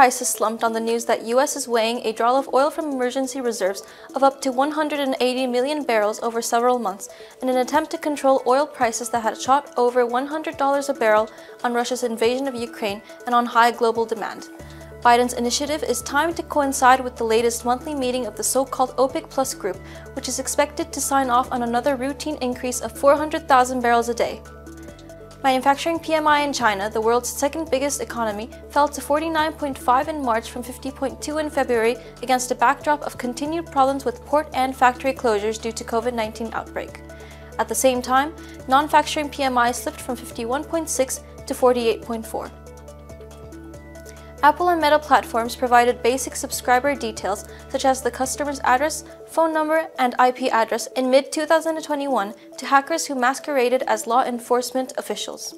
prices slumped on the news that US is weighing a draw of oil from emergency reserves of up to 180 million barrels over several months in an attempt to control oil prices that had shot over $100 a barrel on Russia's invasion of Ukraine and on high global demand. Biden's initiative is timed to coincide with the latest monthly meeting of the so-called OPEC Plus group, which is expected to sign off on another routine increase of 400,000 barrels a day. Manufacturing PMI in China, the world's second biggest economy, fell to 49.5 in March from 50.2 in February against a backdrop of continued problems with port and factory closures due to COVID-19 outbreak. At the same time, non-manufacturing PMI slipped from 51.6 to 48.4. Apple and Meta platforms provided basic subscriber details such as the customer's address, phone number, and IP address in mid-2021 to hackers who masqueraded as law enforcement officials.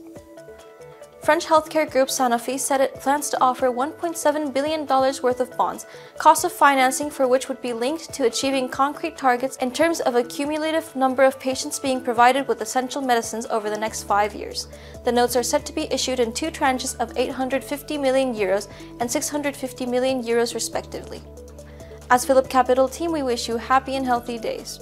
French healthcare group Sanofi said it plans to offer $1.7 billion worth of bonds, cost of financing for which would be linked to achieving concrete targets in terms of a cumulative number of patients being provided with essential medicines over the next 5 years. The notes are set to be issued in 2 tranches of 850 million euros and 650 million euros respectively. As Philip Capital team, we wish you happy and healthy days.